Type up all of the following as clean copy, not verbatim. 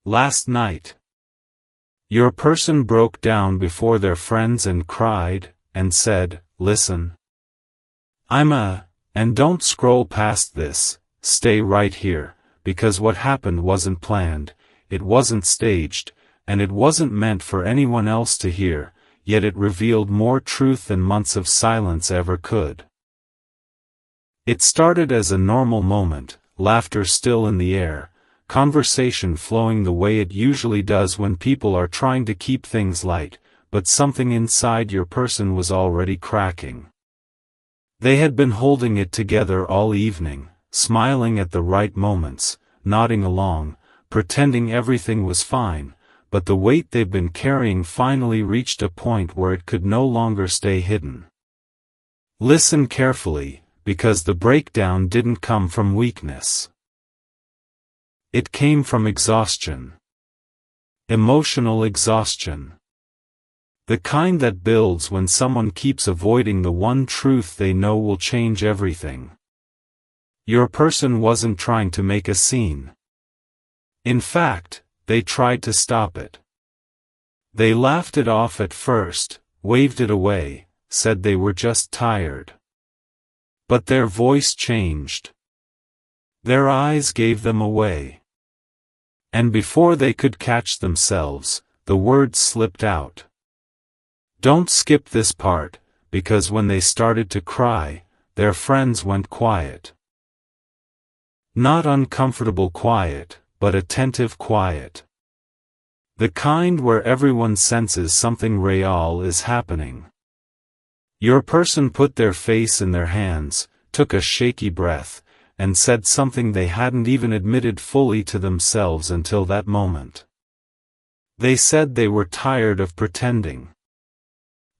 Last night, your person broke down before their friends and cried, and said, "Listen. And don't scroll past this, stay right here, because what happened wasn't planned, it wasn't staged, and it wasn't meant for anyone else to hear, yet it revealed more truth than months of silence ever could." It started as a normal moment, laughter still in the air, conversation flowing the way it usually does when people are trying to keep things light, but something inside your person was already cracking. They had been holding it together all evening, smiling at the right moments, nodding along, pretending everything was fine, but the weight they've been carrying finally reached a point where it could no longer stay hidden. Listen carefully, because the breakdown didn't come from weakness. It came from exhaustion. Emotional exhaustion. The kind that builds when someone keeps avoiding the one truth they know will change everything. Your person wasn't trying to make a scene. In fact, they tried to stop it. They laughed it off at first, waved it away, said they were just tired. But their voice changed. Their eyes gave them away. And before they could catch themselves, the words slipped out. Don't skip this part, because when they started to cry, their friends went quiet. Not uncomfortable quiet, but attentive quiet. The kind where everyone senses something real is happening. Your person put their face in their hands, took a shaky breath, and said something they hadn't even admitted fully to themselves until that moment. They said they were tired of pretending.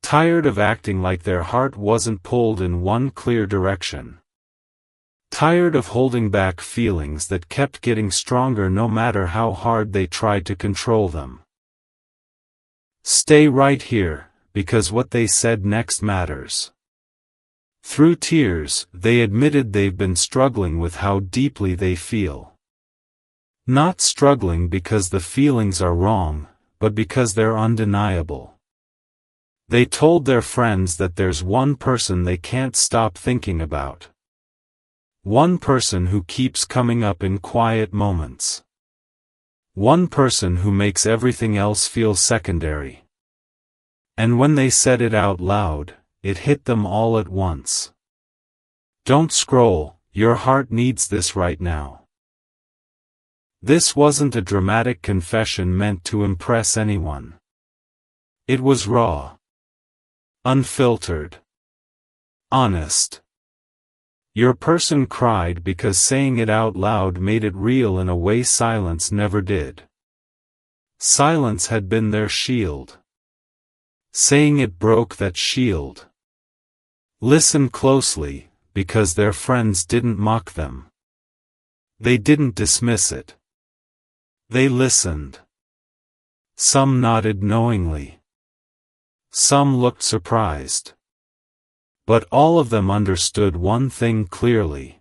Tired of acting like their heart wasn't pulled in one clear direction. Tired of holding back feelings that kept getting stronger no matter how hard they tried to control them. Stay right here, because what they said next matters. Through tears, they admitted they've been struggling with how deeply they feel. Not struggling because the feelings are wrong, but because they're undeniable. They told their friends that there's one person they can't stop thinking about. One person who keeps coming up in quiet moments. One person who makes everything else feel secondary. And when they said it out loud, it hit them all at once. Don't scroll, your heart needs this right now. This wasn't a dramatic confession meant to impress anyone. It was raw. Unfiltered. Honest. Your person cried because saying it out loud made it real in a way silence never did. Silence had been their shield. Saying it broke that shield. Listen closely, because their friends didn't mock them. They didn't dismiss it. They listened. Some nodded knowingly. Some looked surprised. But all of them understood one thing clearly.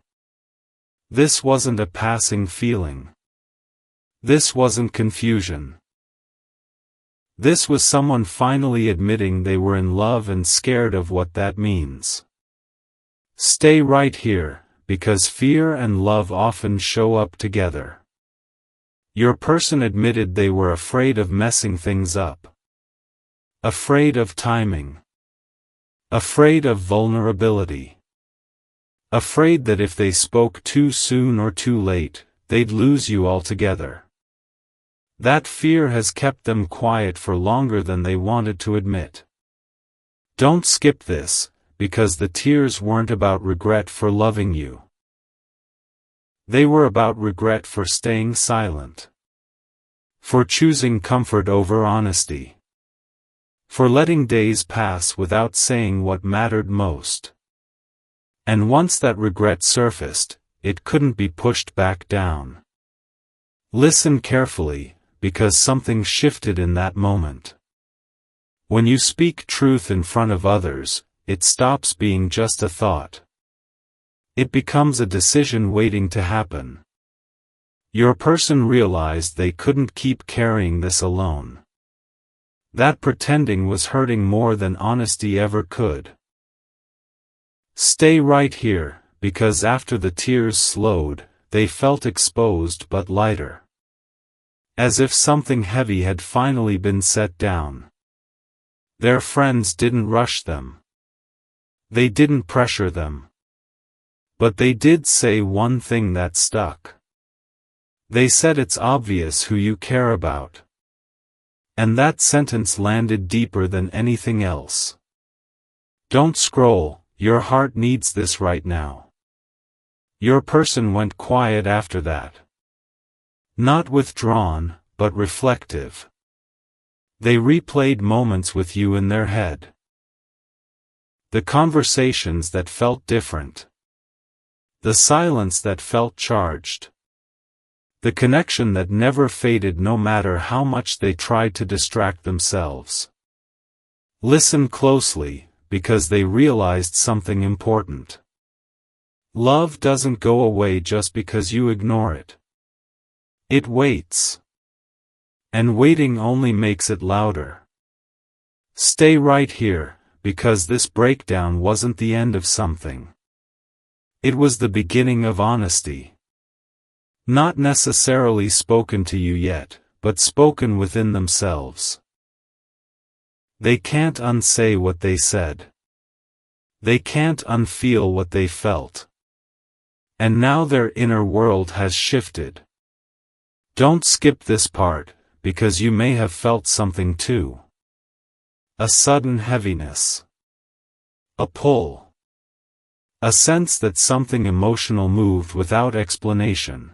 This wasn't a passing feeling. This wasn't confusion. This was someone finally admitting they were in love and scared of what that means. Stay right here, because fear and love often show up together. Your person admitted they were afraid of messing things up. Afraid of timing. Afraid of vulnerability. Afraid that if they spoke too soon or too late, they'd lose you altogether. That fear has kept them quiet for longer than they wanted to admit. Don't skip this, because the tears weren't about regret for loving you. They were about regret for staying silent. For choosing comfort over honesty. For letting days pass without saying what mattered most. And once that regret surfaced, it couldn't be pushed back down. Listen carefully, because something shifted in that moment. When you speak truth in front of others, it stops being just a thought. It becomes a decision waiting to happen. Your person realized they couldn't keep carrying this alone. That pretending was hurting more than honesty ever could. Stay right here, because after the tears slowed, they felt exposed but lighter. As if something heavy had finally been set down. Their friends didn't rush them. They didn't pressure them. But they did say one thing that stuck. They said it's obvious who you care about. And that sentence landed deeper than anything else. Don't scroll, your heart needs this right now. Your person went quiet after that. Not withdrawn, but reflective. They replayed moments with you in their head. The conversations that felt different. The silence that felt charged. The connection that never faded no matter how much they tried to distract themselves. Listen closely, because they realized something important. Love doesn't go away just because you ignore it. It waits. And waiting only makes it louder. Stay right here, because this breakdown wasn't the end of something. It was the beginning of honesty. Not necessarily spoken to you yet, but spoken within themselves. They can't unsay what they said. They can't unfeel what they felt. And now their inner world has shifted. Don't skip this part, because you may have felt something too. A sudden heaviness. A pull. A sense that something emotional moved without explanation.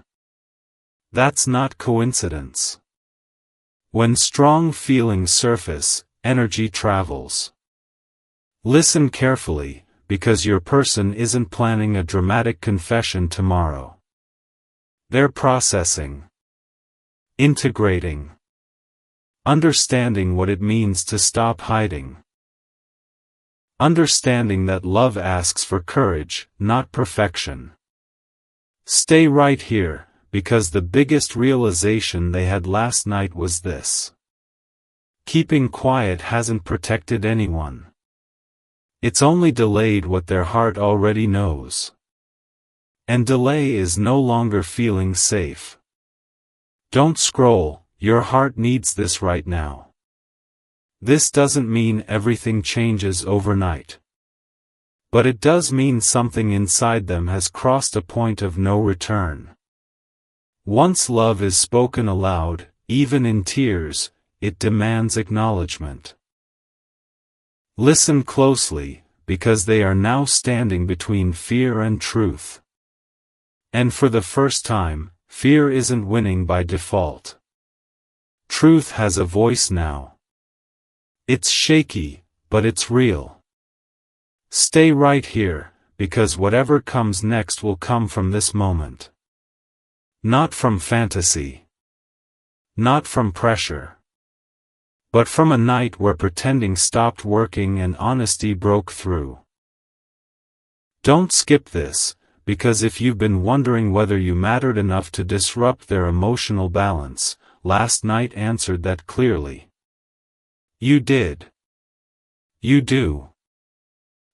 That's not coincidence. When strong feelings surface, energy travels. Listen carefully, because your person isn't planning a dramatic confession tomorrow. They're processing. Integrating. Understanding what it means to stop hiding. Understanding that love asks for courage, not perfection. Stay right here, because the biggest realization they had last night was this. Keeping quiet hasn't protected anyone. It's only delayed what their heart already knows. And delay is no longer feeling safe. Don't scroll, your heart needs this right now. This doesn't mean everything changes overnight. But it does mean something inside them has crossed a point of no return. Once love is spoken aloud, even in tears, it demands acknowledgement. Listen closely, because they are now standing between fear and truth. And for the first time, fear isn't winning by default. Truth has a voice now. It's shaky, but it's real. Stay right here, because whatever comes next will come from this moment. Not from fantasy. Not from pressure. But from a night where pretending stopped working and honesty broke through. Don't skip this, because if you've been wondering whether you mattered enough to disrupt their emotional balance, last night answered that clearly. You did. You do.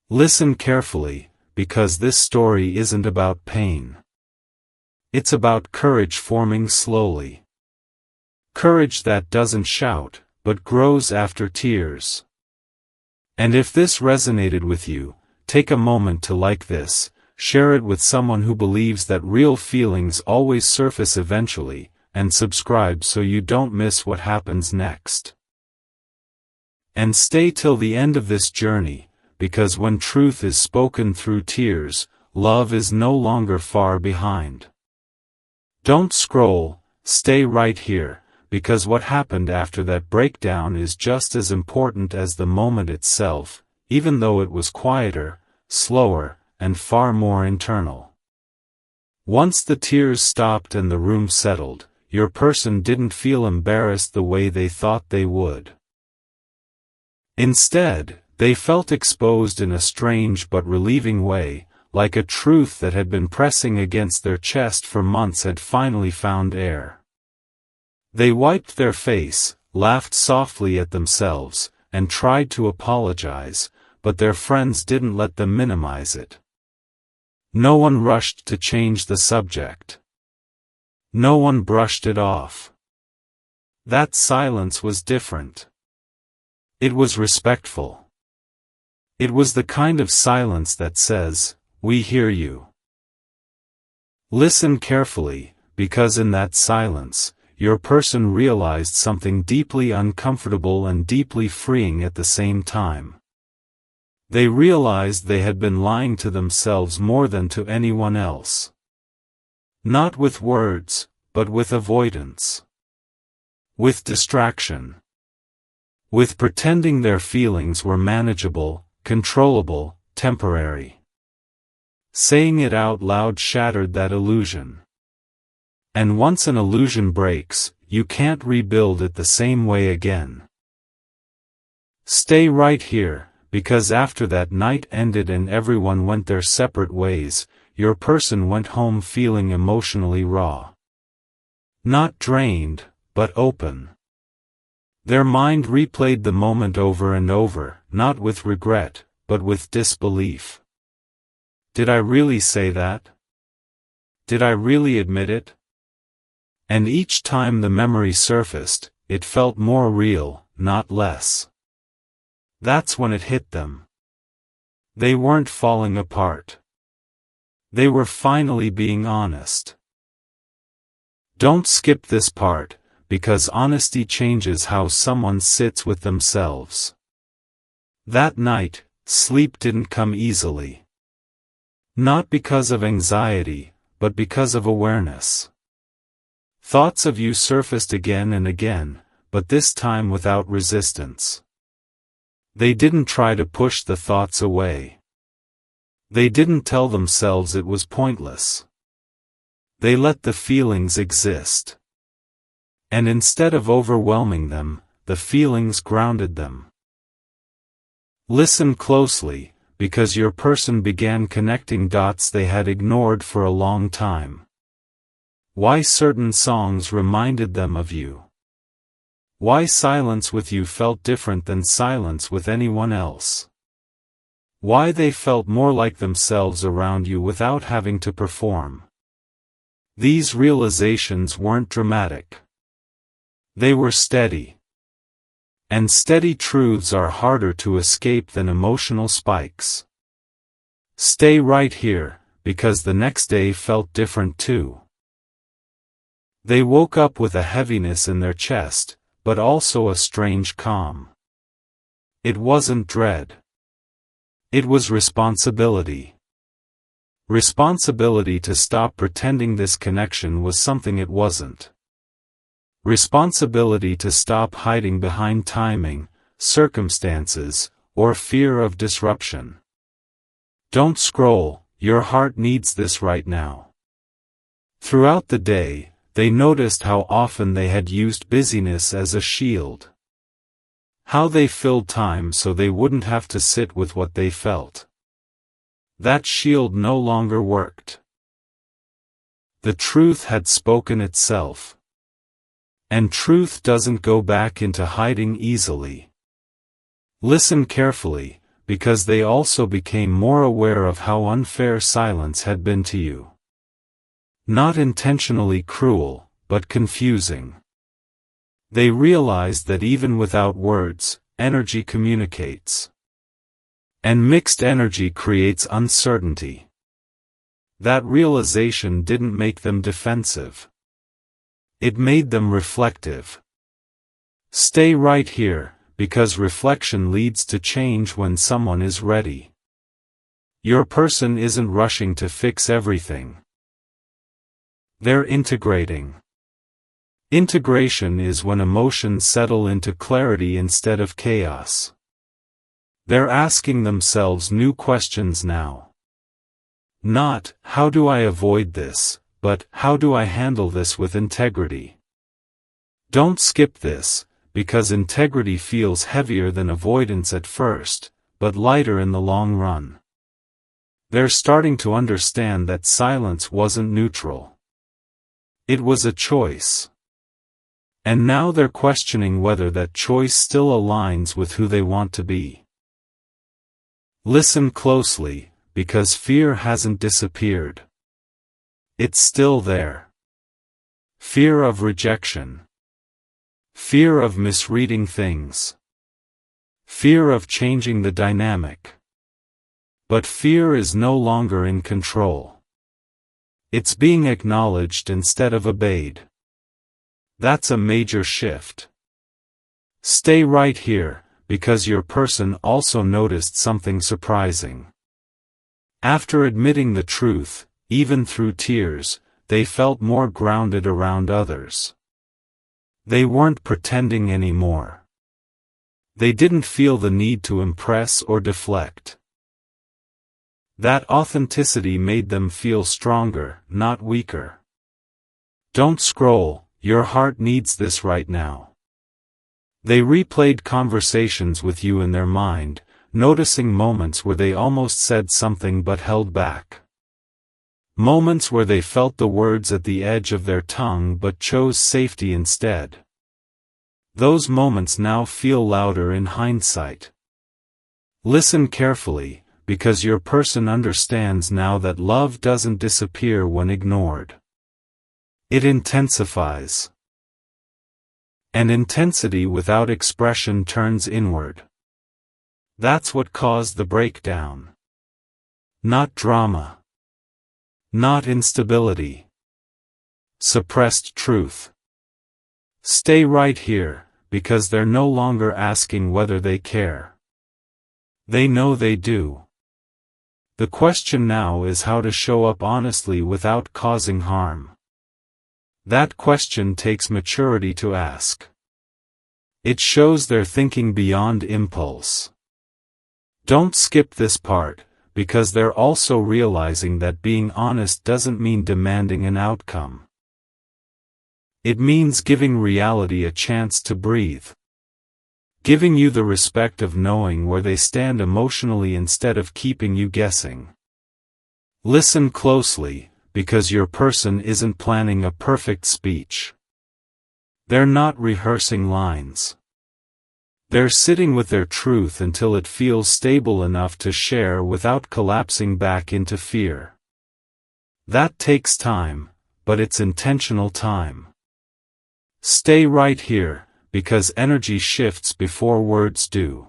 Listen carefully, because this story isn't about pain. It's about courage forming slowly. Courage that doesn't shout, but grows after tears. And if this resonated with you, take a moment to like this, share it with someone who believes that real feelings always surface eventually, and subscribe so you don't miss what happens next. And stay till the end of this journey, because when truth is spoken through tears, love is no longer far behind. Don't scroll, stay right here, because what happened after that breakdown is just as important as the moment itself, even though it was quieter, slower, and far more internal. Once the tears stopped and the room settled, your person didn't feel embarrassed the way they thought they would. Instead, they felt exposed in a strange but relieving way, like a truth that had been pressing against their chest for months had finally found air. They wiped their face, laughed softly at themselves, and tried to apologize, but their friends didn't let them minimize it. No one rushed to change the subject. No one brushed it off. That silence was different. It was respectful. It was the kind of silence that says, "We hear you." Listen carefully, because in that silence, your person realized something deeply uncomfortable and deeply freeing at the same time. They realized they had been lying to themselves more than to anyone else. Not with words, but with avoidance. With distraction. With pretending their feelings were manageable, controllable, temporary. Saying it out loud shattered that illusion. And once an illusion breaks, you can't rebuild it the same way again. Stay right here, because after that night ended and everyone went their separate ways, your person went home feeling emotionally raw. Not drained, but open. Their mind replayed the moment over and over, not with regret, but with disbelief. Did I really say that? Did I really admit it? And each time the memory surfaced, it felt more real, not less. That's when it hit them. They weren't falling apart. They were finally being honest. Don't skip this part, because honesty changes how someone sits with themselves. That night, sleep didn't come easily. Not because of anxiety, but because of awareness. Thoughts of you surfaced again and again, but this time without resistance. They didn't try to push the thoughts away. They didn't tell themselves it was pointless. They let the feelings exist. And instead of overwhelming them, the feelings grounded them. Listen closely, because your person began connecting dots they had ignored for a long time. Why certain songs reminded them of you. Why silence with you felt different than silence with anyone else. Why they felt more like themselves around you without having to perform. These realizations weren't dramatic. They were steady. And steady truths are harder to escape than emotional spikes. Stay right here, because the next day felt different too. They woke up with a heaviness in their chest, but also a strange calm. It wasn't dread. It was responsibility. Responsibility to stop pretending this connection was something it wasn't. Responsibility to stop hiding behind timing, circumstances, or fear of disruption. Don't scroll, your heart needs this right now. Throughout the day, they noticed how often they had used busyness as a shield. How they filled time so they wouldn't have to sit with what they felt. That shield no longer worked. The truth had spoken itself. And truth doesn't go back into hiding easily. Listen carefully, because they also became more aware of how unfair silence had been to you. Not intentionally cruel, but confusing. They realized that even without words, energy communicates. And mixed energy creates uncertainty. That realization didn't make them defensive. It made them reflective. Stay right here, because reflection leads to change when someone is ready. Your person isn't rushing to fix everything. They're integrating. Integration is when emotions settle into clarity instead of chaos. They're asking themselves new questions now. Not, how do I avoid this? But, how do I handle this with integrity? Don't skip this, because integrity feels heavier than avoidance at first, but lighter in the long run. They're starting to understand that silence wasn't neutral. It was a choice. And now they're questioning whether that choice still aligns with who they want to be. Listen closely, because fear hasn't disappeared. It's still there. Fear of rejection. Fear of misreading things. Fear of changing the dynamic. But fear is no longer in control. It's being acknowledged instead of obeyed. That's a major shift. Stay right here, because your person also noticed something surprising. After admitting the truth, even through tears, they felt more grounded around others. They weren't pretending anymore. They didn't feel the need to impress or deflect. That authenticity made them feel stronger, not weaker. Don't scroll, your heart needs this right now. They replayed conversations with you in their mind, noticing moments where they almost said something but held back. Moments where they felt the words at the edge of their tongue but chose safety instead. Those moments now feel louder in hindsight. Listen carefully, because your person understands now that love doesn't disappear when ignored. It intensifies. And intensity without expression turns inward. That's what caused the breakdown. Not drama. Not instability. Suppressed truth. Stay right here, because they're no longer asking whether they care. They know they do. The question now is how to show up honestly without causing harm. That question takes maturity to ask. It shows they're thinking beyond impulse. Don't skip this part, because they're also realizing that being honest doesn't mean demanding an outcome. It means giving reality a chance to breathe. Giving you the respect of knowing where they stand emotionally instead of keeping you guessing. Listen closely, because your person isn't planning a perfect speech. They're not rehearsing lines. They're sitting with their truth until it feels stable enough to share without collapsing back into fear. That takes time, but it's intentional time. Stay right here, because energy shifts before words do.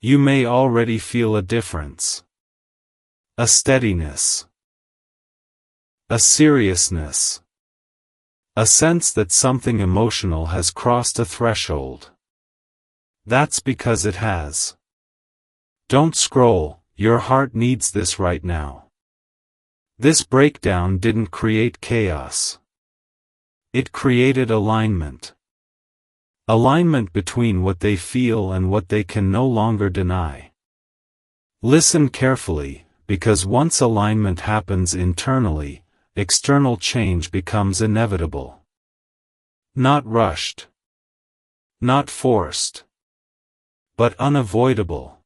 You may already feel a difference. A steadiness. A seriousness. A sense that something emotional has crossed a threshold. That's because it has. Don't scroll, your heart needs this right now. This breakdown didn't create chaos. It created alignment. Alignment between what they feel and what they can no longer deny. Listen carefully, because once alignment happens internally, external change becomes inevitable. Not rushed. Not forced. But unavoidable.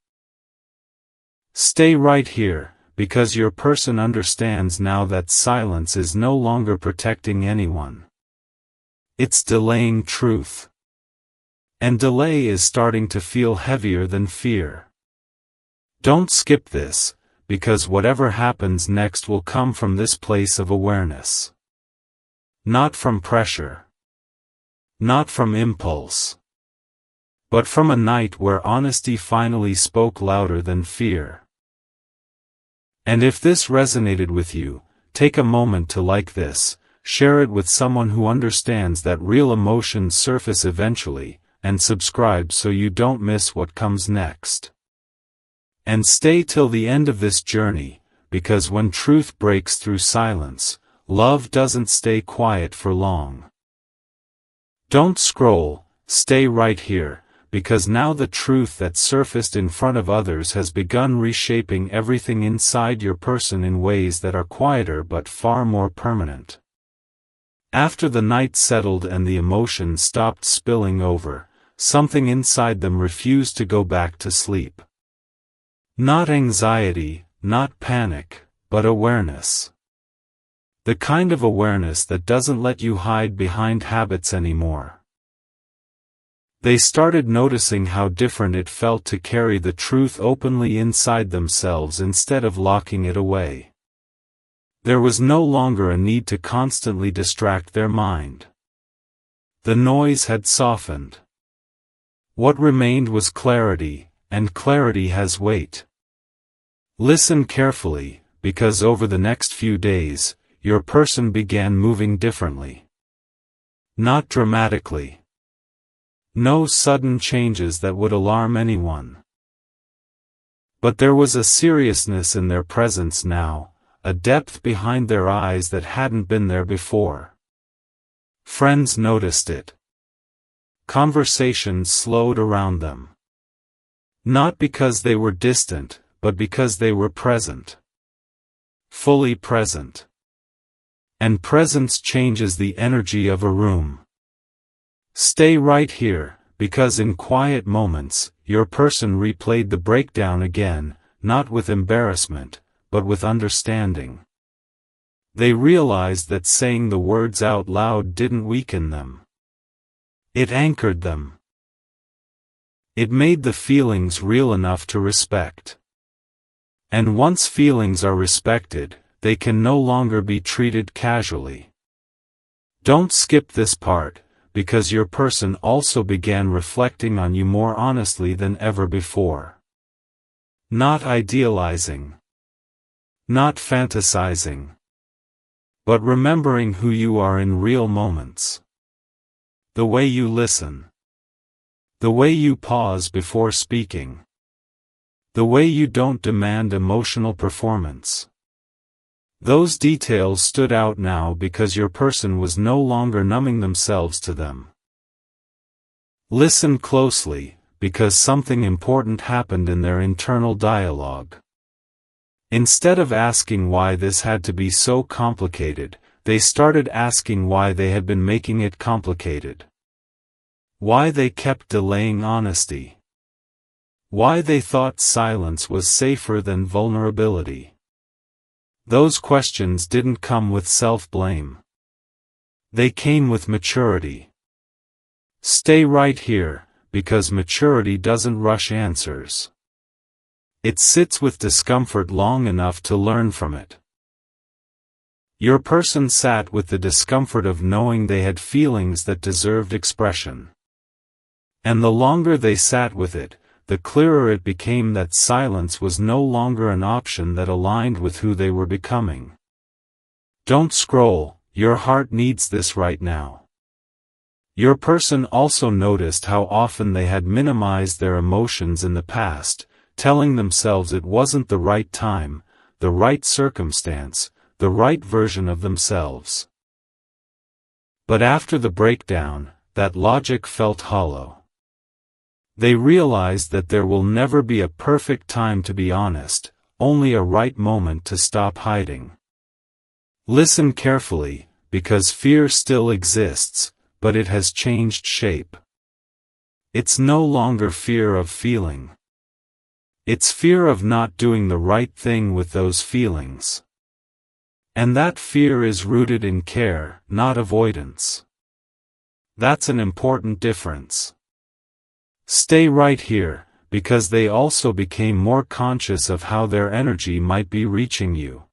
Stay right here, because your person understands now that silence is no longer protecting anyone. It's delaying truth. And delay is starting to feel heavier than fear. Don't skip this, because whatever happens next will come from this place of awareness. Not from pressure. Not from impulse. But from a night where honesty finally spoke louder than fear. And if this resonated with you, take a moment to like this, share it with someone who understands that real emotions surface eventually, and subscribe so you don't miss what comes next. And stay till the end of this journey, because when truth breaks through silence, love doesn't stay quiet for long. Don't scroll, stay right here, because now the truth that surfaced in front of others has begun reshaping everything inside your person in ways that are quieter but far more permanent. After the night settled and the emotions stopped spilling over, something inside them refused to go back to sleep. Not anxiety, not panic, but awareness. The kind of awareness that doesn't let you hide behind habits anymore. They started noticing how different it felt to carry the truth openly inside themselves instead of locking it away. There was no longer a need to constantly distract their mind. The noise had softened. What remained was clarity, and clarity has weight. Listen carefully, because over the next few days, your person began moving differently. Not dramatically. No sudden changes that would alarm anyone. But there was a seriousness in their presence now, a depth behind their eyes that hadn't been there before. Friends noticed it. Conversations slowed around them. Not because they were distant, but because they were present. Fully present. And presence changes the energy of a room. Stay right here, because in quiet moments, your person replayed the breakdown again, not with embarrassment, but with understanding. They realized that saying the words out loud didn't weaken them. It anchored them. It made the feelings real enough to respect. And once feelings are respected, they can no longer be treated casually. Don't skip this part, because your person also began reflecting on you more honestly than ever before. Not idealizing. Not fantasizing. But remembering who you are in real moments. The way you listen. The way you pause before speaking. The way you don't demand emotional performance. Those details stood out now because your person was no longer numbing themselves to them. Listen closely, because something important happened in their internal dialogue. Instead of asking why this had to be so complicated, they started asking why they had been making it complicated. Why they kept delaying honesty. Why they thought silence was safer than vulnerability. Those questions didn't come with self-blame. They came with maturity. Stay right here, because maturity doesn't rush answers. It sits with discomfort long enough to learn from it. Your person sat with the discomfort of knowing they had feelings that deserved expression. And the longer they sat with it, the clearer it became that silence was no longer an option that aligned with who they were becoming. Don't scroll, your heart needs this right now. Your person also noticed how often they had minimized their emotions in the past, telling themselves it wasn't the right time, the right circumstance, the right version of themselves. But after the breakdown, that logic felt hollow. They realized that there will never be a perfect time to be honest, only a right moment to stop hiding. Listen carefully, because fear still exists, but it has changed shape. It's no longer fear of feeling. It's fear of not doing the right thing with those feelings. And that fear is rooted in care, not avoidance. That's an important difference. Stay right here, because they also became more conscious of how their energy might be reaching you.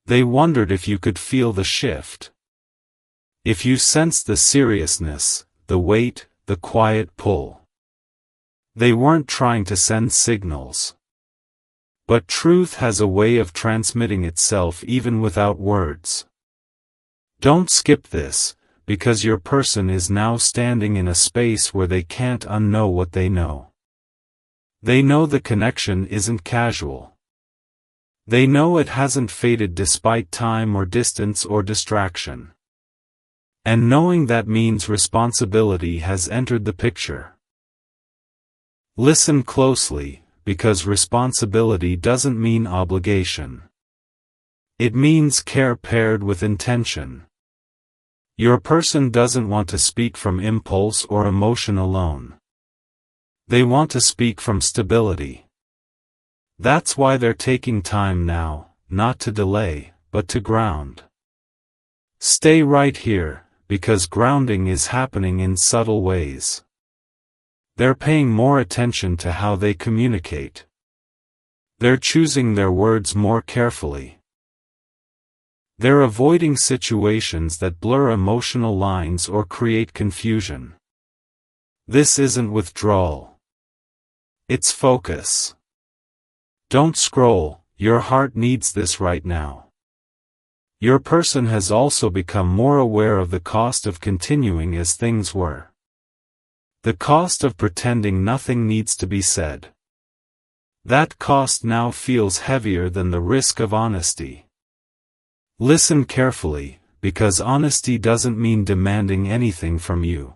They wondered if you could feel the shift. If you sensed the seriousness, the weight, the quiet pull. They weren't trying to send signals. But truth has a way of transmitting itself even without words. Don't skip this, because your person is now standing in a space where they can't unknow what they know. They know the connection isn't casual. They know it hasn't faded despite time or distance or distraction. And knowing that means responsibility has entered the picture. Listen closely, because responsibility doesn't mean obligation. It means care paired with intention. Your person doesn't want to speak from impulse or emotion alone. They want to speak from stability. That's why they're taking time now, not to delay, but to ground. Stay right here, because grounding is happening in subtle ways. They're paying more attention to how they communicate. They're choosing their words more carefully. They're avoiding situations that blur emotional lines or create confusion. This isn't withdrawal. It's focus. Don't scroll, your heart needs this right now. Your person has also become more aware of the cost of continuing as things were. The cost of pretending nothing needs to be said. That cost now feels heavier than the risk of honesty. Listen carefully, because honesty doesn't mean demanding anything from you.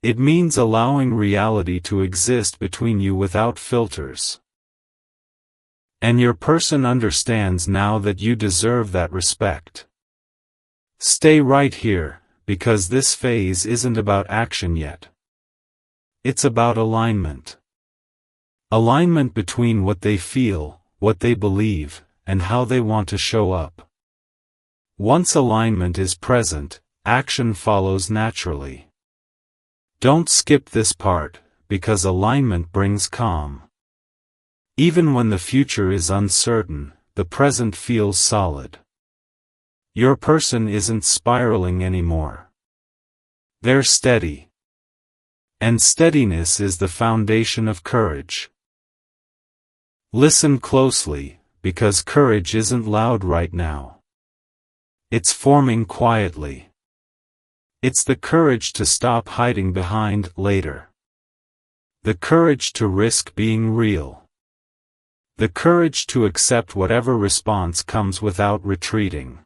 It means allowing reality to exist between you without filters. And your person understands now that you deserve that respect. Stay right here, because this phase isn't about action yet. It's about alignment. Alignment between what they feel, what they believe, and how they want to show up. Once alignment is present, action follows naturally. Don't skip this part, because alignment brings calm. Even when the future is uncertain, the present feels solid. Your person isn't spiraling anymore. They're steady. And steadiness is the foundation of courage. Listen closely, because courage isn't loud right now. It's forming quietly. It's the courage to stop hiding behind later. The courage to risk being real. The courage to accept whatever response comes without retreating.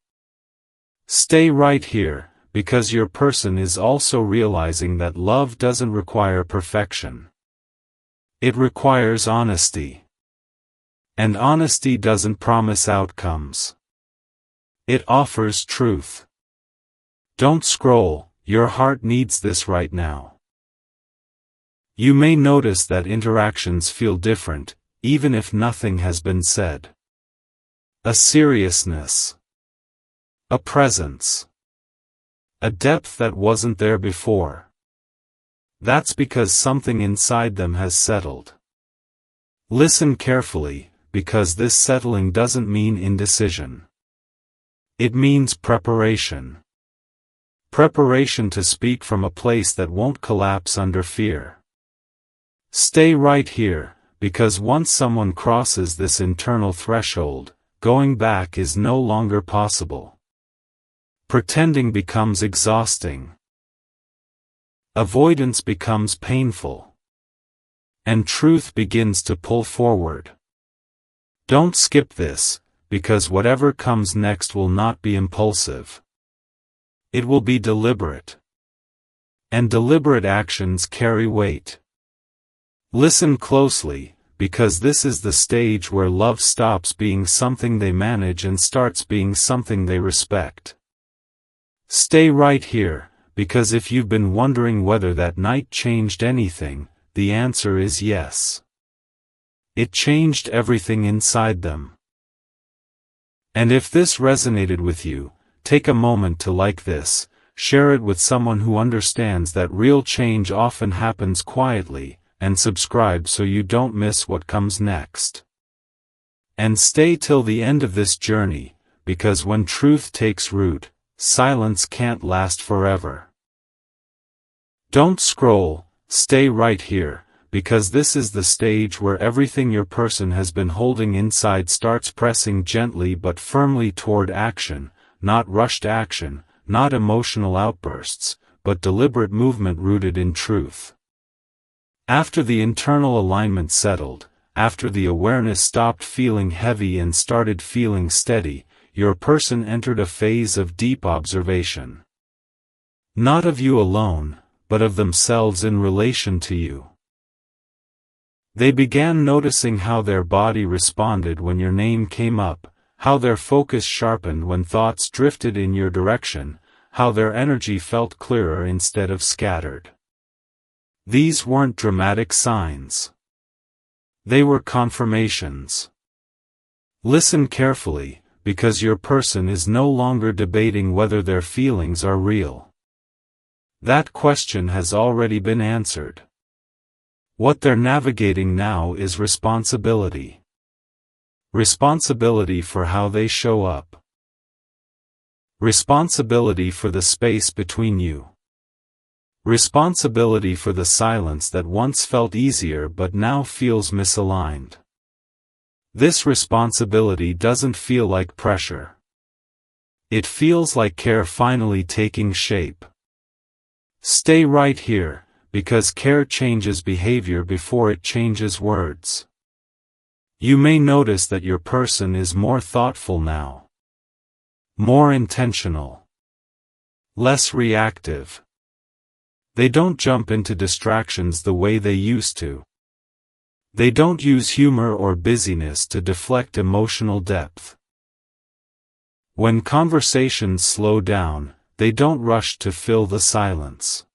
Stay right here, because your person is also realizing that love doesn't require perfection. It requires honesty. And honesty doesn't promise outcomes. It offers truth. Don't scroll, your heart needs this right now. You may notice that interactions feel different, even if nothing has been said. A seriousness. A presence. A depth that wasn't there before. That's because something inside them has settled. Listen carefully, because this settling doesn't mean indecision. It means preparation. Preparation to speak from a place that won't collapse under fear. Stay right here, because once someone crosses this internal threshold, going back is no longer possible. Pretending becomes exhausting. Avoidance becomes painful. And truth begins to pull forward. Don't skip this, because whatever comes next will not be impulsive. It will be deliberate. And deliberate actions carry weight. Listen closely, because this is the stage where love stops being something they manage and starts being something they respect. Stay right here, because if you've been wondering whether that night changed anything, the answer is yes. It changed everything inside them. And if this resonated with you, take a moment to like this, share it with someone who understands that real change often happens quietly, and subscribe so you don't miss what comes next. And stay till the end of this journey, because when truth takes root, silence can't last forever. Don't scroll, stay right here, because this is the stage where everything your person has been holding inside starts pressing gently but firmly toward action, not rushed action, not emotional outbursts, but deliberate movement rooted in truth. After the internal alignment settled, after the awareness stopped feeling heavy and started feeling steady, your person entered a phase of deep observation. Not of you alone, but of themselves in relation to you. They began noticing how their body responded when your name came up, how their focus sharpened when thoughts drifted in your direction, how their energy felt clearer instead of scattered. These weren't dramatic signs. They were confirmations. Listen carefully, because your person is no longer debating whether their feelings are real. That question has already been answered. What they're navigating now is responsibility. Responsibility for how they show up. Responsibility for the space between you. Responsibility for the silence that once felt easier but now feels misaligned. This responsibility doesn't feel like pressure. It feels like care finally taking shape. Stay right here, because care changes behavior before it changes words. You may notice that your person is more thoughtful now. More intentional. Less reactive. They don't jump into distractions the way they used to. They don't use humor or busyness to deflect emotional depth. When conversations slow down, they don't rush to fill the silence.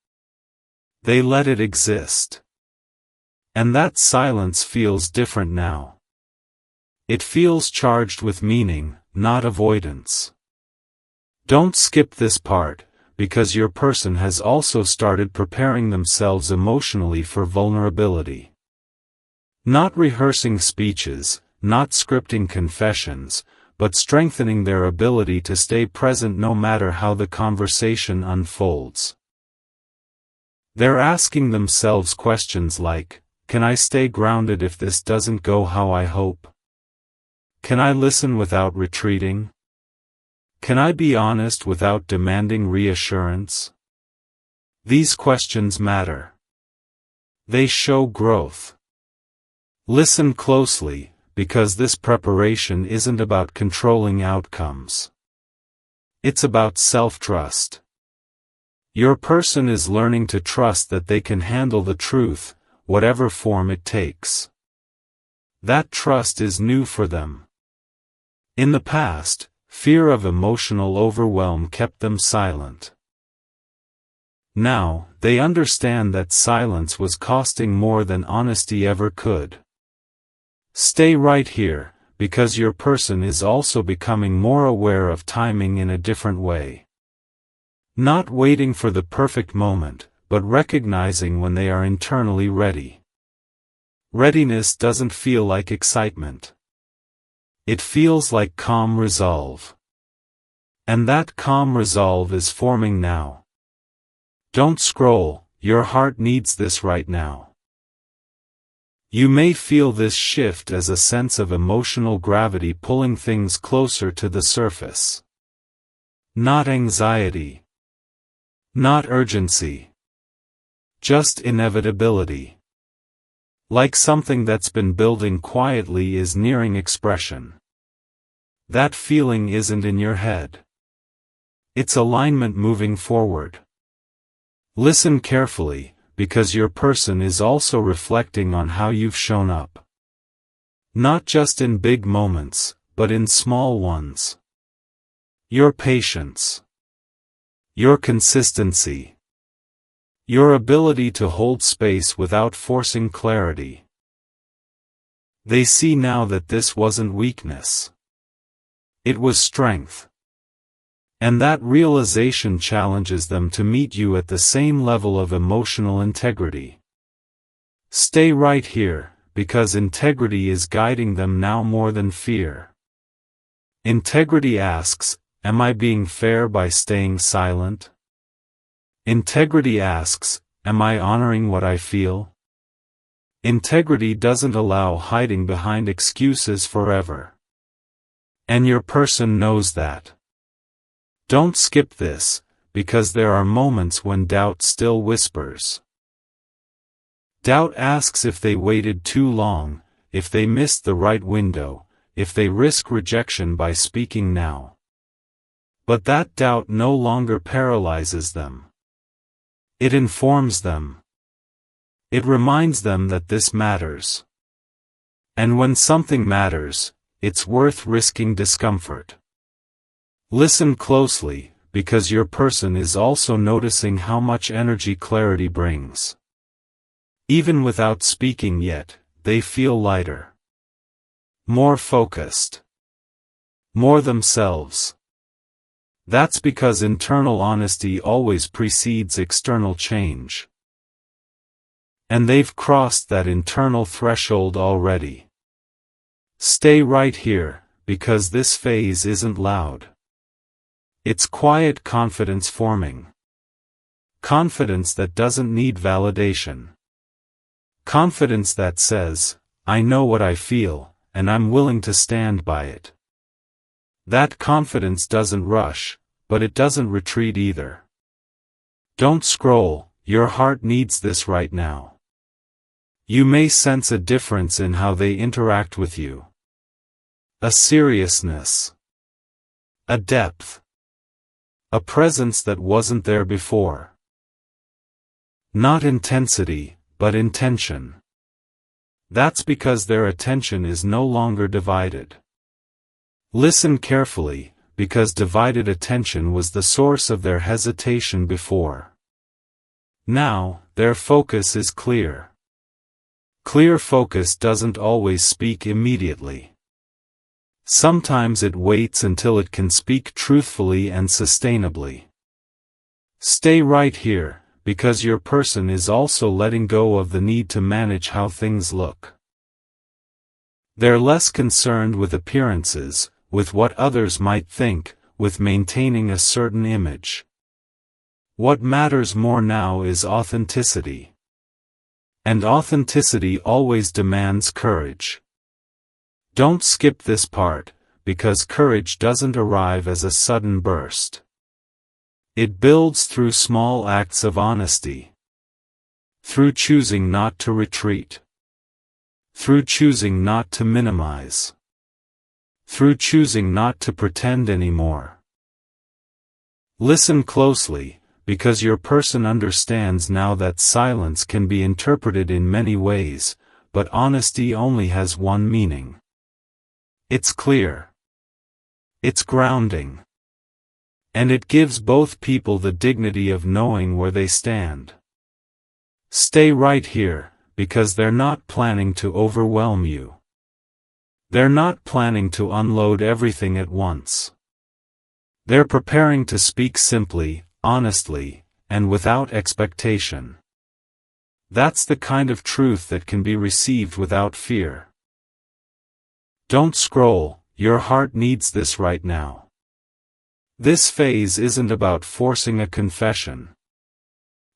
They let it exist. And that silence feels different now. It feels charged with meaning, not avoidance. Don't skip this part, because your person has also started preparing themselves emotionally for vulnerability. Not rehearsing speeches, not scripting confessions, but strengthening their ability to stay present no matter how the conversation unfolds. They're asking themselves questions like, can I stay grounded if this doesn't go how I hope? Can I listen without retreating? Can I be honest without demanding reassurance? These questions matter. They show growth. Listen closely, because this preparation isn't about controlling outcomes. It's about self-trust. Your person is learning to trust that they can handle the truth, whatever form it takes. That trust is new for them. In the past, fear of emotional overwhelm kept them silent. Now, they understand that silence was costing more than honesty ever could. Stay right here, because your person is also becoming more aware of timing in a different way. Not waiting for the perfect moment, but recognizing when they are internally ready. Readiness doesn't feel like excitement. It feels like calm resolve. And that calm resolve is forming now. Don't scroll, your heart needs this right now. You may feel this shift as a sense of emotional gravity pulling things closer to the surface. Not anxiety. Not urgency. Just inevitability. Like something that's been building quietly is nearing expression. That feeling isn't in your head. It's alignment moving forward. Listen carefully, because your person is also reflecting on how you've shown up. Not just in big moments, but in small ones. Your patience. Your consistency. Your ability to hold space without forcing clarity. They see now that this wasn't weakness. It was strength. And that realization challenges them to meet you at the same level of emotional integrity. Stay right here, because integrity is guiding them now more than fear. Integrity asks, am I being fair by staying silent? Integrity asks, am I honoring what I feel? Integrity doesn't allow hiding behind excuses forever. And your person knows that. Don't skip this, because there are moments when doubt still whispers. Doubt asks if they waited too long, if they missed the right window, if they risk rejection by speaking now. But that doubt no longer paralyzes them. It informs them. It reminds them that this matters. And when something matters, it's worth risking discomfort. Listen closely, because your person is also noticing how much energy clarity brings. Even without speaking yet, they feel lighter. More focused. More themselves. That's because internal honesty always precedes external change. And they've crossed that internal threshold already. Stay right here, because this phase isn't loud. It's quiet confidence forming. Confidence that doesn't need validation. Confidence that says, I know what I feel, and I'm willing to stand by it. That confidence doesn't rush, but it doesn't retreat either. Don't scroll, your heart needs this right now. You may sense a difference in how they interact with you. A seriousness. A depth. A presence that wasn't there before. Not intensity, but intention. That's because their attention is no longer divided. Listen carefully, because divided attention was the source of their hesitation before. Now, their focus is clear. Clear focus doesn't always speak immediately. Sometimes it waits until it can speak truthfully and sustainably. Stay right here, because your person is also letting go of the need to manage how things look. They're less concerned with appearances, with what others might think, with maintaining a certain image. What matters more now is authenticity. And authenticity always demands courage. Don't skip this part, because courage doesn't arrive as a sudden burst. It builds through small acts of honesty. Through choosing not to retreat. Through choosing not to minimize. Through choosing not to pretend anymore. Listen closely, because your person understands now that silence can be interpreted in many ways, but honesty only has one meaning. It's clear. It's grounding. And it gives both people the dignity of knowing where they stand. Stay right here, because they're not planning to overwhelm you. They're not planning to unload everything at once. They're preparing to speak simply, honestly, and without expectation. That's the kind of truth that can be received without fear. Don't scroll, your heart needs this right now. This phase isn't about forcing a confession.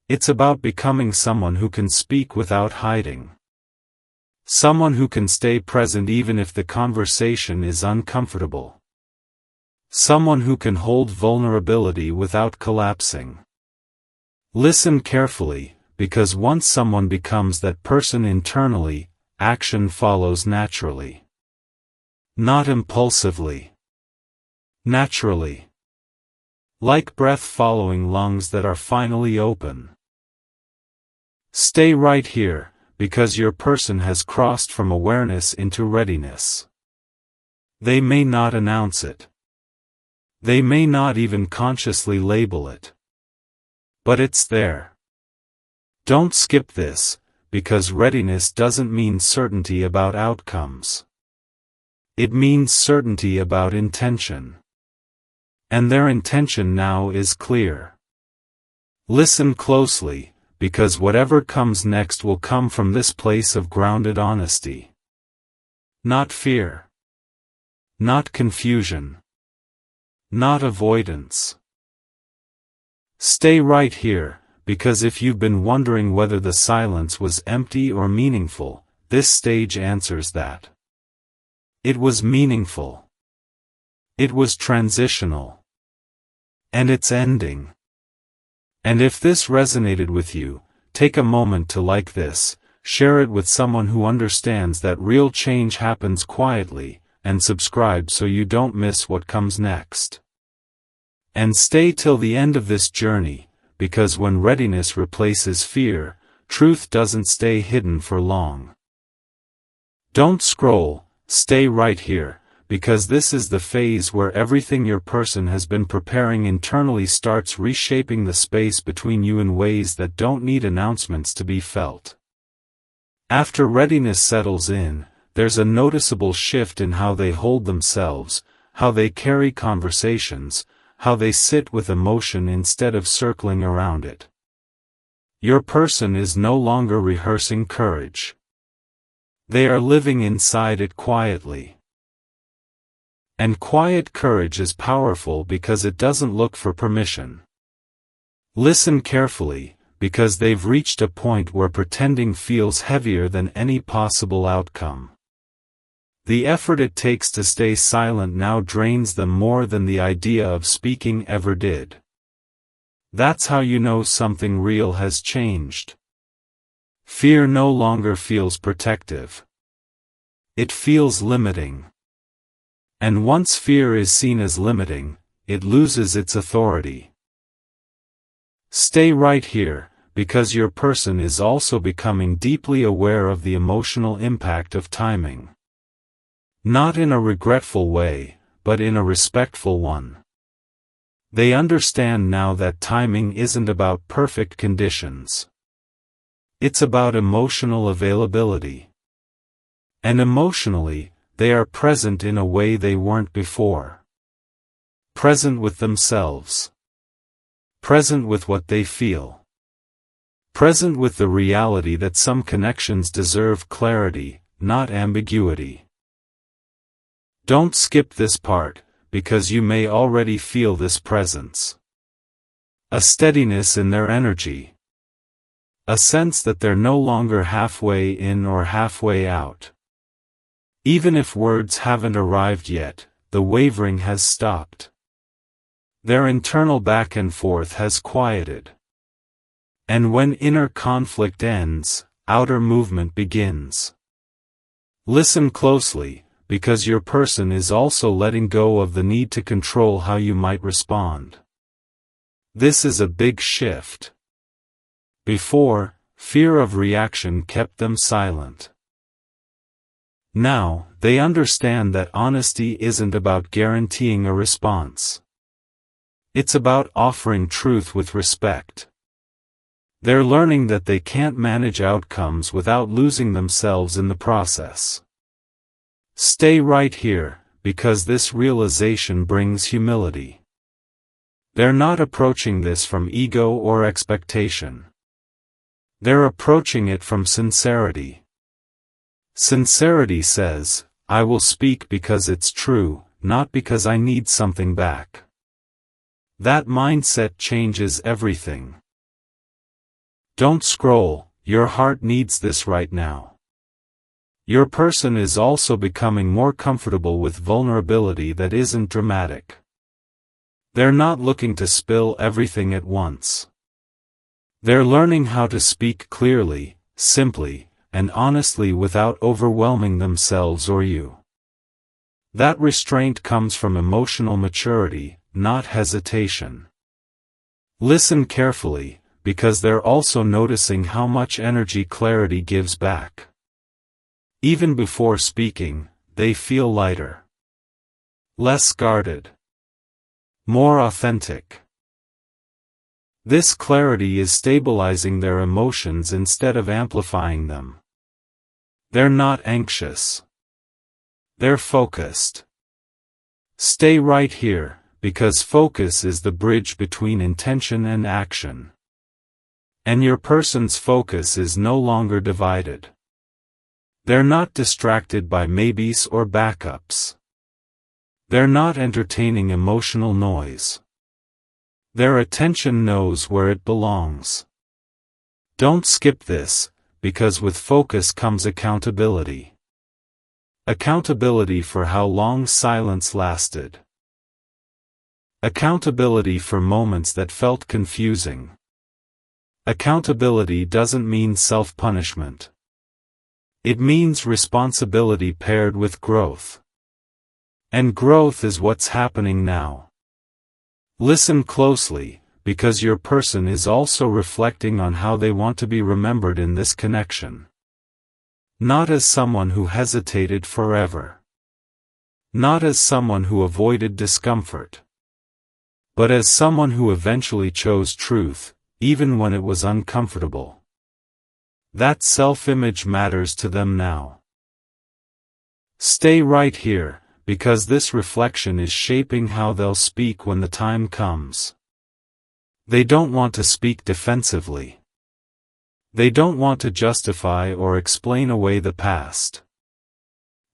It's about becoming someone who can speak without hiding. Someone who can stay present even if the conversation is uncomfortable. Someone who can hold vulnerability without collapsing. Listen carefully, because once someone becomes that person internally, action follows naturally. Not impulsively. Naturally. Like breath following lungs that are finally open. Stay right here, because your person has crossed from awareness into readiness. They may not announce it. They may not even consciously label it. But it's there. Don't skip this, because readiness doesn't mean certainty about outcomes. It means certainty about intention. And their intention now is clear. Listen closely, because whatever comes next will come from this place of grounded honesty. Not fear. Not confusion. Not avoidance. Stay right here, because if you've been wondering whether the silence was empty or meaningful, this stage answers that. It was meaningful. It was transitional. And it's ending. And if this resonated with you, take a moment to like this, share it with someone who understands that real change happens quietly, and subscribe so you don't miss what comes next. And stay till the end of this journey, because when readiness replaces fear, truth doesn't stay hidden for long. Don't scroll, stay right here, because this is the phase where everything your person has been preparing internally starts reshaping the space between you in ways that don't need announcements to be felt. After readiness settles in, there's a noticeable shift in how they hold themselves, how they carry conversations, how they sit with emotion instead of circling around it. Your person is no longer rehearsing courage. They are living inside it quietly. And quiet courage is powerful because it doesn't look for permission. Listen carefully, because they've reached a point where pretending feels heavier than any possible outcome. The effort it takes to stay silent now drains them more than the idea of speaking ever did. That's how you know something real has changed. Fear no longer feels protective. It feels limiting. And once fear is seen as limiting, it loses its authority. Stay right here, because your person is also becoming deeply aware of the emotional impact of timing. Not in a regretful way, but in a respectful one. They understand now that timing isn't about perfect conditions. It's about emotional availability. And emotionally, they are present in a way they weren't before. Present with themselves. Present with what they feel. Present with the reality that some connections deserve clarity, not ambiguity. Don't skip this part, because you may already feel this presence. A steadiness in their energy. A sense that they're no longer halfway in or halfway out. Even if words haven't arrived yet, the wavering has stopped. Their internal back and forth has quieted. And when inner conflict ends, outer movement begins. Listen closely, because your person is also letting go of the need to control how you might respond. This is a big shift. Before, fear of reaction kept them silent. Now, they understand that honesty isn't about guaranteeing a response. It's about offering truth with respect. They're learning that they can't manage outcomes without losing themselves in the process. Stay right here, because this realization brings humility. They're not approaching this from ego or expectation. They're approaching it from sincerity. Sincerity says, I will speak because it's true, not because I need something back. That mindset changes everything. Don't scroll, your heart needs this right now. Your person is also becoming more comfortable with vulnerability that isn't dramatic. They're not looking to spill everything at once. They're learning how to speak clearly, simply, and honestly without overwhelming themselves or you. That restraint comes from emotional maturity, not hesitation. Listen carefully, because they're also noticing how much energy clarity gives back. Even before speaking, they feel lighter. Less guarded. More authentic. This clarity is stabilizing their emotions instead of amplifying them. They're not anxious. They're focused. Stay right here, because focus is the bridge between intention and action. And your person's focus is no longer divided. They're not distracted by maybes or backups. They're not entertaining emotional noise. Their attention knows where it belongs. Don't skip this, because with focus comes accountability. Accountability for how long silence lasted. Accountability for moments that felt confusing. Accountability doesn't mean self-punishment. It means responsibility paired with growth. And growth is what's happening now. Listen closely, because your person is also reflecting on how they want to be remembered in this connection. Not as someone who hesitated forever. Not as someone who avoided discomfort. But as someone who eventually chose truth, even when it was uncomfortable. That self-image matters to them now. Stay right here, because this reflection is shaping how they'll speak when the time comes. They don't want to speak defensively. They don't want to justify or explain away the past.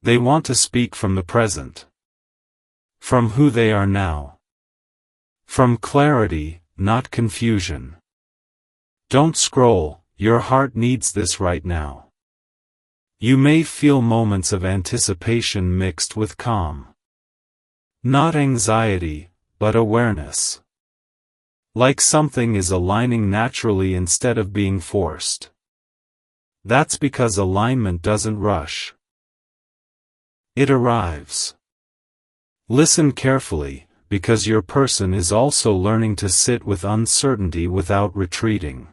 They want to speak from the present. From who they are now. From clarity, not confusion. Don't scroll, your heart needs this right now. You may feel moments of anticipation mixed with calm. Not anxiety, but awareness. Like something is aligning naturally instead of being forced. That's because alignment doesn't rush. It arrives. Listen carefully, because your person is also learning to sit with uncertainty without retreating.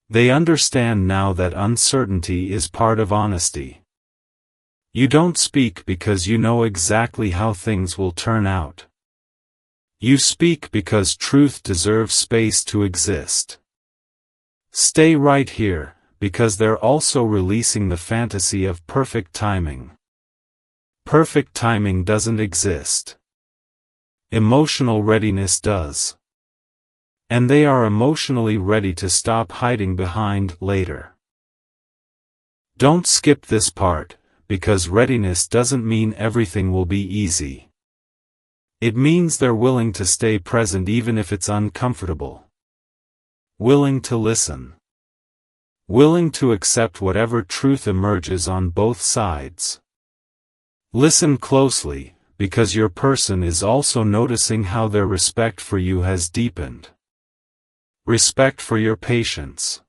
They understand now that uncertainty is part of honesty. You don't speak because you know exactly how things will turn out. You speak because truth deserves space to exist. Stay right here, because they're also releasing the fantasy of perfect timing. Perfect timing doesn't exist. Emotional readiness does. And they are emotionally ready to stop hiding behind later. Don't skip this part, because readiness doesn't mean everything will be easy. It means they're willing to stay present even if it's uncomfortable. Willing to listen. Willing to accept whatever truth emerges on both sides. Listen closely, because your person is also noticing how their respect for you has deepened. Respect for your patience.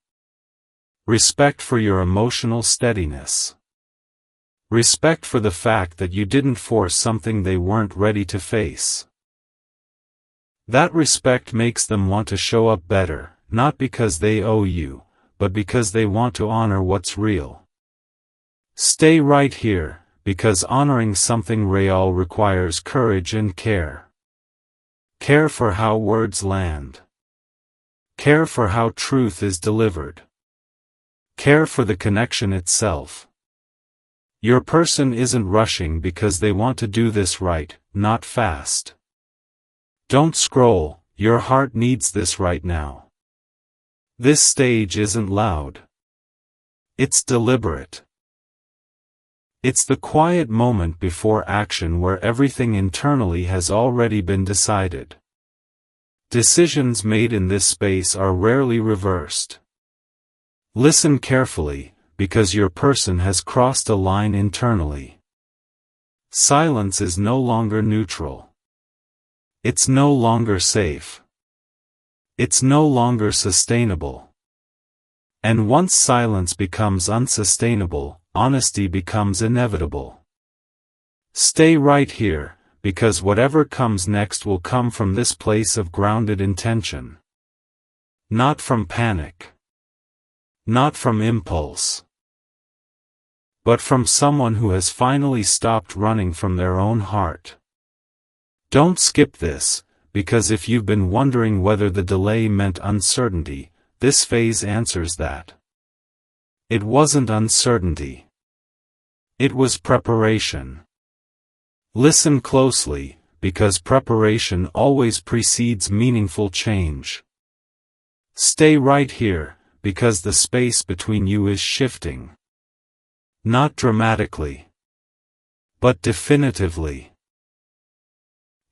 Respect for your emotional steadiness. Respect for the fact that you didn't force something they weren't ready to face. That respect makes them want to show up better, not because they owe you, but because they want to honor what's real. Stay right here, because honoring something real requires courage and care. Care for how words land. Care for how truth is delivered. Care for the connection itself. Your person isn't rushing because they want to do this right, not fast. Don't scroll, your heart needs this right now. This stage isn't loud. It's deliberate. It's the quiet moment before action where everything internally has already been decided. Decisions made in this space are rarely reversed. Listen carefully, because your person has crossed a line internally. Silence is no longer neutral. It's no longer safe. It's no longer sustainable. And once silence becomes unsustainable, honesty becomes inevitable. Stay right here, because whatever comes next will come from this place of grounded intention. Not from panic. Not from impulse. But from someone who has finally stopped running from their own heart. Don't skip this, because if you've been wondering whether the delay meant uncertainty, this phase answers that. It wasn't uncertainty. It was preparation. Listen closely, because preparation always precedes meaningful change. Stay right here, because the space between you is shifting. Not dramatically, but definitively.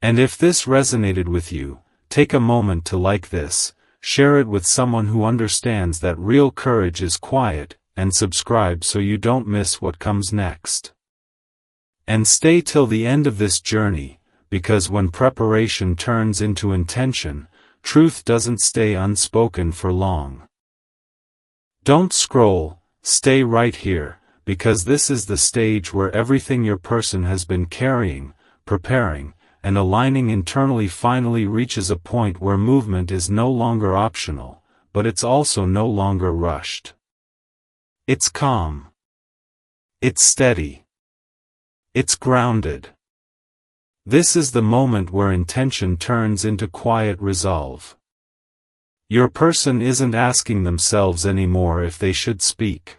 And if this resonated with you, take a moment to like this, share it with someone who understands that real courage is quiet, and subscribe so you don't miss what comes next. And stay till the end of this journey, because when preparation turns into intention, truth doesn't stay unspoken for long. Don't scroll, stay right here, because this is the stage where everything your person has been carrying, preparing, and aligning internally finally reaches a point where movement is no longer optional, but it's also no longer rushed. It's calm. It's steady. It's grounded. This is the moment where intention turns into quiet resolve. Your person isn't asking themselves anymore if they should speak.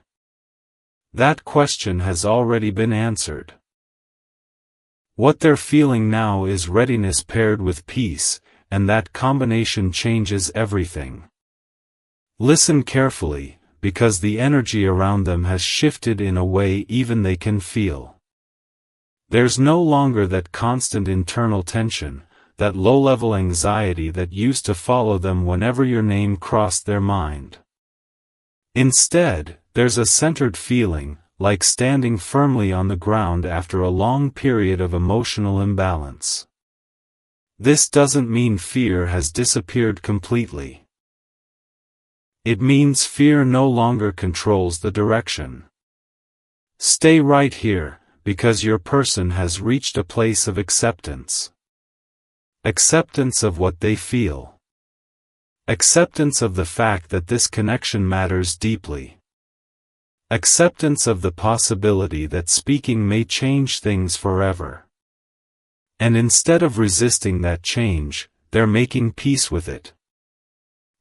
That question has already been answered. What they're feeling now is readiness paired with peace, and that combination changes everything. Listen carefully, because the energy around them has shifted in a way even they can feel. There's no longer that constant internal tension, that low-level anxiety that used to follow them whenever your name crossed their mind. Instead, there's a centered feeling, like standing firmly on the ground after a long period of emotional imbalance. This doesn't mean fear has disappeared completely. It means fear no longer controls the direction. Stay right here, because your person has reached a place of acceptance. Acceptance of what they feel. Acceptance of the fact that this connection matters deeply. Acceptance of the possibility that speaking may change things forever. And instead of resisting that change, they're making peace with it.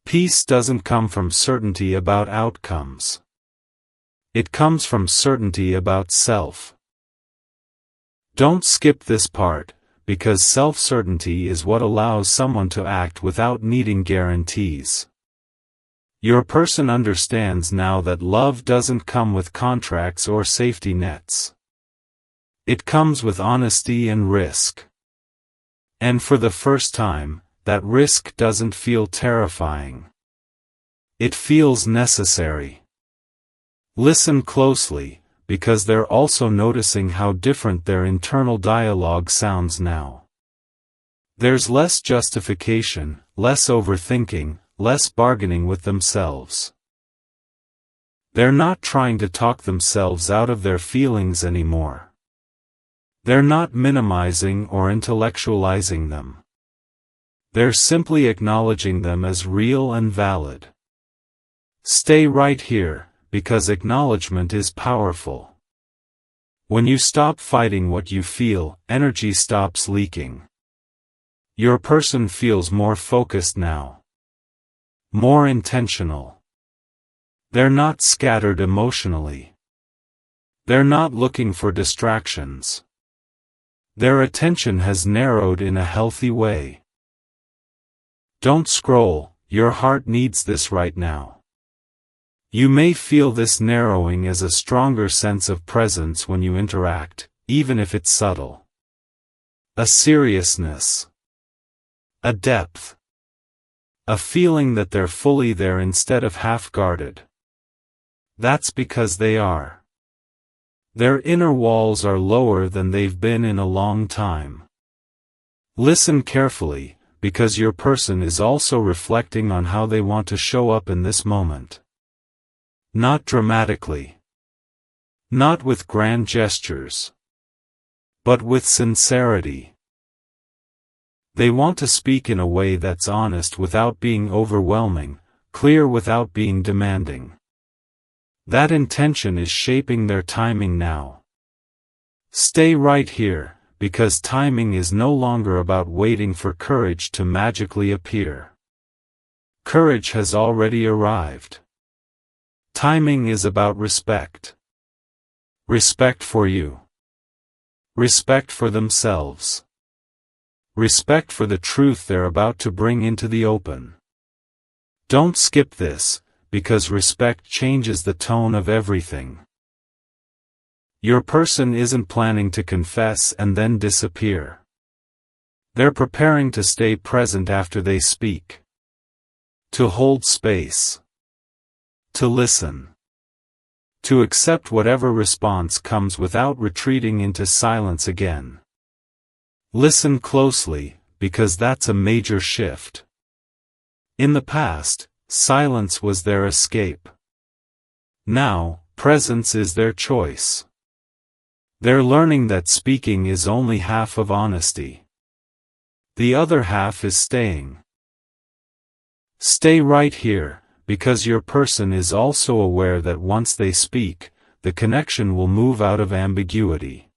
Peace doesn't come from certainty about outcomes. It comes from certainty about self. Don't skip this part, because self-certainty is what allows someone to act without needing guarantees. Your person understands now that love doesn't come with contracts or safety nets. It comes with honesty and risk. And for the first time, that risk doesn't feel terrifying. It feels necessary. Listen closely, because they're also noticing how different their internal dialogue sounds now. There's less justification, less overthinking, less bargaining with themselves. They're not trying to talk themselves out of their feelings anymore. They're not minimizing or intellectualizing them. They're simply acknowledging them as real and valid. Stay right here, because acknowledgement is powerful. When you stop fighting what you feel, energy stops leaking. Your person feels more focused now. More intentional. They're not scattered emotionally. They're not looking for distractions. Their attention has narrowed in a healthy way. Don't scroll, your heart needs this right now. You may feel this narrowing as a stronger sense of presence when you interact, even if it's subtle. A seriousness. A depth. A feeling that they're fully there instead of half-guarded. That's because they are. Their inner walls are lower than they've been in a long time. Listen carefully, because your person is also reflecting on how they want to show up in this moment. Not dramatically. Not with grand gestures. But with sincerity. They want to speak in a way that's honest without being overwhelming, clear without being demanding. That intention is shaping their timing now. Stay right here, because timing is no longer about waiting for courage to magically appear. Courage has already arrived. Timing is about respect. Respect for you. Respect for themselves. Respect for the truth they're about to bring into the open. Don't skip this, because respect changes the tone of everything. Your person isn't planning to confess and then disappear. They're preparing to stay present after they speak. To hold space. To listen. To accept whatever response comes without retreating into silence again. Listen closely, because that's a major shift. In the past, silence was their escape. Now, presence is their choice. They're learning that speaking is only half of honesty. The other half is staying. Stay right here, because your person is also aware that once they speak, the connection will move out of ambiguity.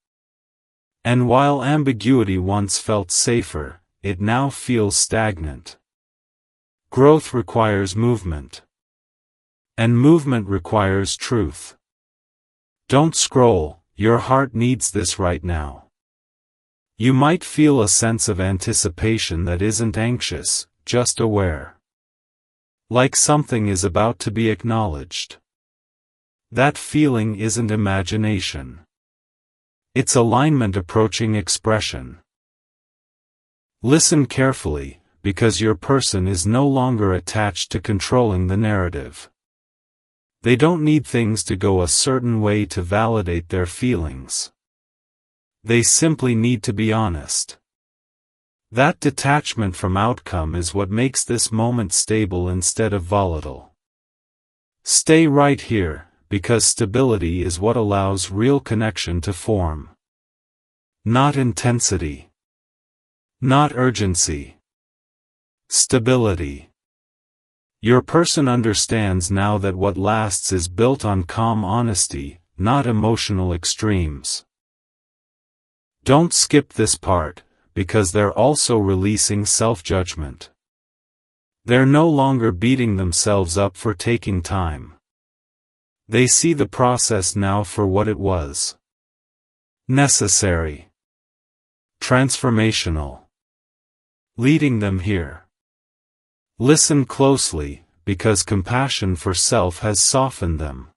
And while ambiguity once felt safer, it now feels stagnant. Growth requires movement. And movement requires truth. Don't scroll, your heart needs this right now. You might feel a sense of anticipation that isn't anxious, just aware. Like something is about to be acknowledged. That feeling isn't imagination. It's alignment approaching expression. Listen carefully, because your person is no longer attached to controlling the narrative. They don't need things to go a certain way to validate their feelings. They simply need to be honest. That detachment from outcome is what makes this moment stable instead of volatile. Stay right here, because stability is what allows real connection to form. Not intensity. Not urgency. Stability. Your person understands now that what lasts is built on calm honesty, not emotional extremes. Don't skip this part, because they're also releasing self-judgment. They're no longer beating themselves up for taking time. They see the process now for what it was. Necessary. Transformational. Leading them here. Listen closely, because compassion for self has softened them.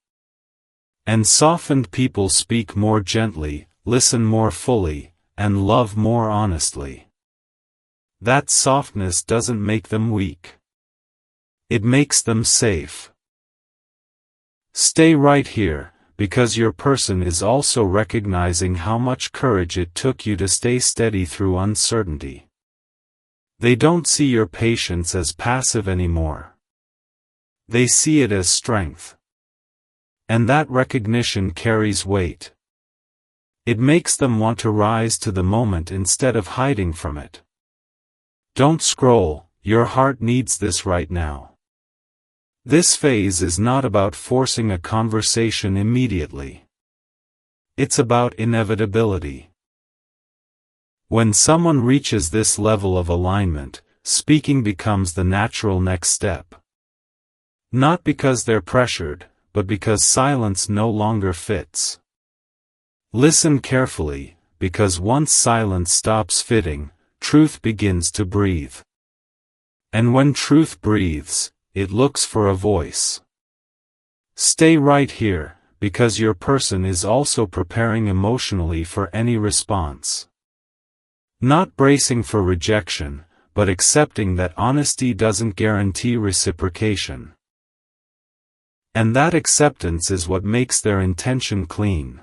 And softened people speak more gently, listen more fully, and love more honestly. That softness doesn't make them weak. It makes them safe. Stay right here, because your person is also recognizing how much courage it took you to stay steady through uncertainty. They don't see your patience as passive anymore. They see it as strength. And that recognition carries weight. It makes them want to rise to the moment instead of hiding from it. Don't scroll, your heart needs this right now. This phase is not about forcing a conversation immediately. It's about inevitability. When someone reaches this level of alignment, speaking becomes the natural next step. Not because they're pressured, but because silence no longer fits. Listen carefully, because once silence stops fitting, truth begins to breathe. And when truth breathes, it looks for a voice. Stay right here, because your person is also preparing emotionally for any response. Not bracing for rejection, but accepting that honesty doesn't guarantee reciprocation. And that acceptance is what makes their intention clean.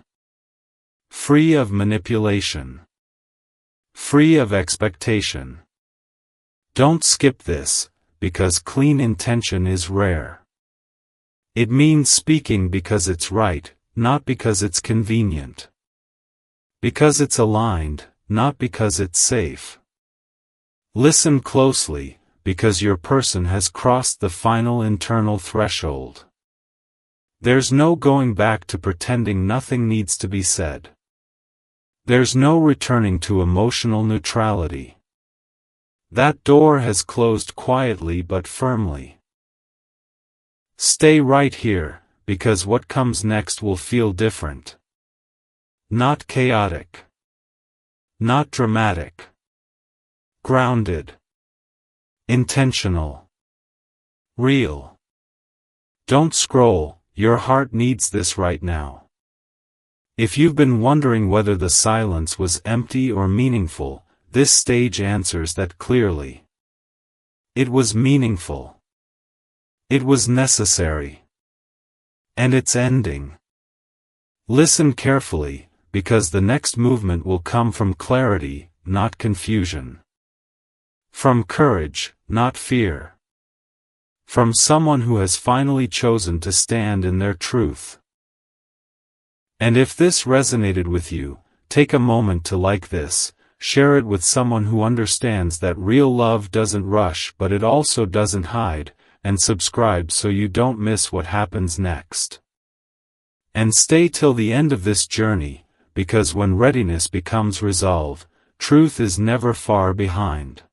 Free of manipulation. Free of expectation. Don't skip this, because clean intention is rare. It means speaking because it's right, not because it's convenient. Because it's aligned, not because it's safe. Listen closely, because your person has crossed the final internal threshold. There's no going back to pretending nothing needs to be said. There's no returning to emotional neutrality. That door has closed quietly but firmly. Stay right here, because what comes next will feel different. Not chaotic. Not dramatic. Grounded. Intentional. Real. Don't scroll, your heart needs this right now. If you've been wondering whether the silence was empty or meaningful, this stage answers that clearly. It was meaningful. It was necessary. And it's ending. Listen carefully, because the next movement will come from clarity, not confusion. From courage, not fear. From someone who has finally chosen to stand in their truth. And if this resonated with you, take a moment to like this, share it with someone who understands that real love doesn't rush but it also doesn't hide, and subscribe so you don't miss what happens next. And stay till the end of this journey, because when readiness becomes resolve, truth is never far behind.